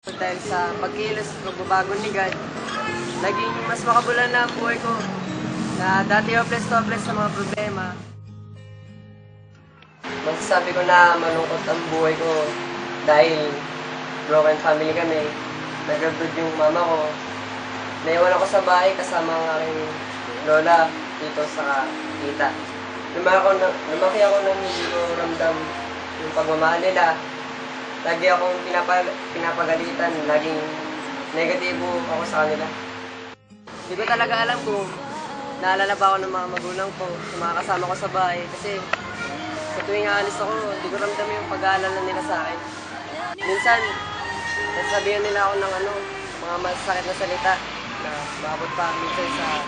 Dahil sa pagkilos at pagbabago ni God, naging mas makabulan na ang buhay ko na dati hopeless sa mga problema. Masasabi ko na malungkot ang buhay ko dahil broken family kami. Nag-abroad yung mama ko. Naiwan ako sa bahay kasama ang aking lola dito sa tita. Lumaki ako nang hindi ko ramdam yung pagmamahal nila. Lagi akong pinapagalitan, laging negatibo ako sa kanila. Hindi ko talaga alam kung naalala ba ako ng mga magulang ko, ng mga kasama ko sa bahay. Kasi sa tuwing aalis ako, hindi ko ramdam yung pag-aalala nila sa akin. Minsan, nasasabihan nila ako ng mga masakit na salita na babot pa minsan sa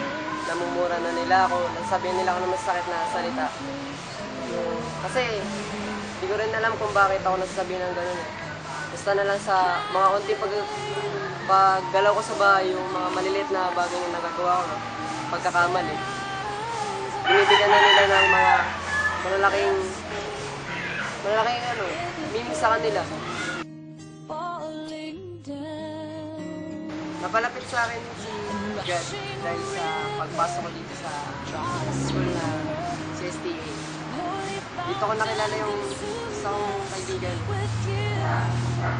namumura na nila ako. Nasasabihan nila ako ng masakit na salita. Kasi hindi ko rin alam kung bakit ako nasasabihin ng gano'n. Basta na lang sa mga unti paggalaw ko sa bahay, yung mga maliliit na bagay na nagagawa ko, pagkakamali. Binibigyan na nila ng mga malalaking meaning sa kanila. Napalapit sa akin si God dahil sa pagpasok ko dito sa school na CSTA. Dito ko nakilala yung isang kaibigan,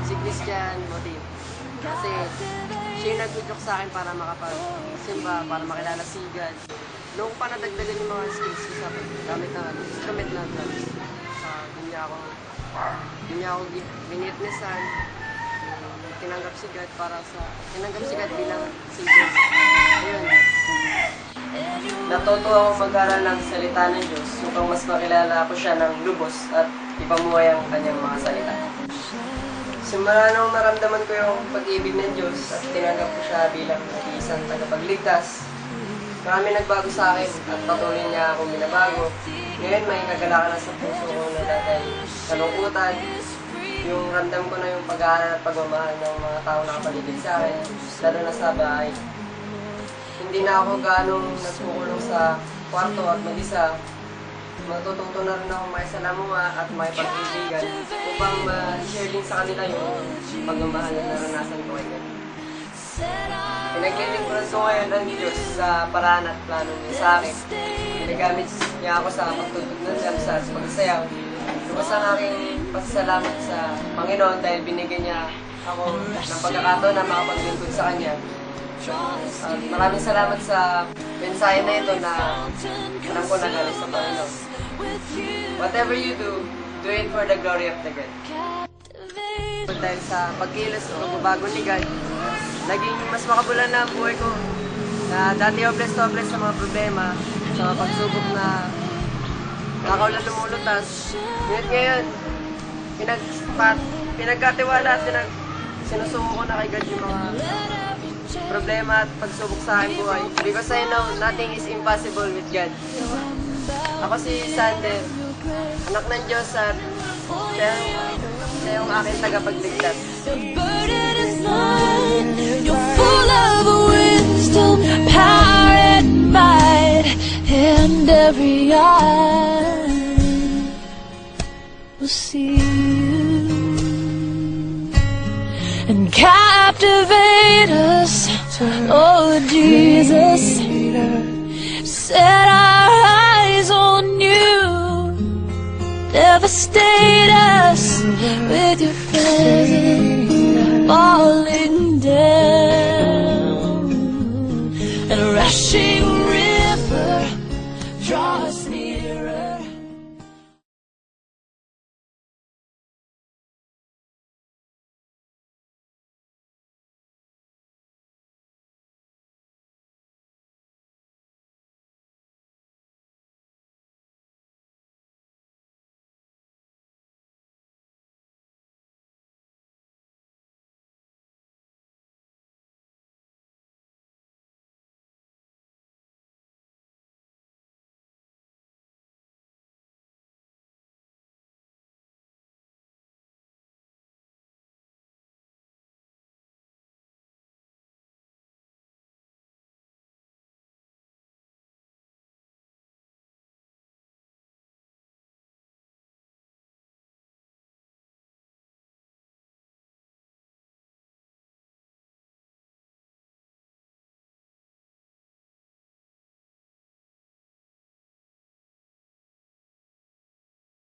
si Christian Motin. Kasi siya yung nag-joke sa akin para makapag-simba, para makilala si God. Noong pa nadagdagan yung mga skills ko sa gamit ng instrument na drums. Hindi niya ako ginitnessan. Tinanggap si God bilang Savior. Ayun. Natuto ako mag-aral ng salita ng Diyos upang mas makilala ko siya ng lubos at ipamuhay ang kanyang mga salita. Simula nung naramdaman ko yung pag-ibig ng Diyos at tinanggap ko siya bilang isang tagapagligtas, marami nagbago sa akin at patuloy niya akong binabago. Ngayon may kagalakan na sa puso ko na dahil kalungkutan. Yung ramdam ko na yung pag-aaral at pagmamahal ng mga tao na kapaligid sa akin, lalo na sa bahay. Hindi na ako ganong nagkukulong sa kwarto at mag-isa. Matututo na rin ako makisalamuha at makipag-ibigan upang ma-share din sa kanila yung pagmamahal na naranasan ko ngayon. Pinaglilingkuran ko ngayon ang Diyos sa paraan at plano niya sa akin. Pinagamit niya ako sa pagtutog ng drums at pagsayaw. Lubos ang aking pasasalamat sa Panginoon dahil binigyan niya ako ng pagkakataon na makapaglingkod sa Kanya. Maraming salamat sa mensahe na ito na alam ko na galing sa Panginoon. Whatever you do, do it for the glory of the God. Dahil sa pagkilos at pagbabago ni God, naging mas makabulan na ang buhay ko na dati hopeless sa mga problema, sa mga pagsubok na nakaulan lumulutas. Ngunit ngayon, pinagkatiwala at sinusuko ko na kay God yung mga problema at pagsubok sa aking buhay. Because I know nothing is impossible with God. Ako si Sander, anak ng Diyos at siya yung aking tagapagligtas. The burden is mine. You're full of wisdom, power and might, and every eye will see you and captivate us. Oh Jesus, set our eyes on you. Devastate us with your presence.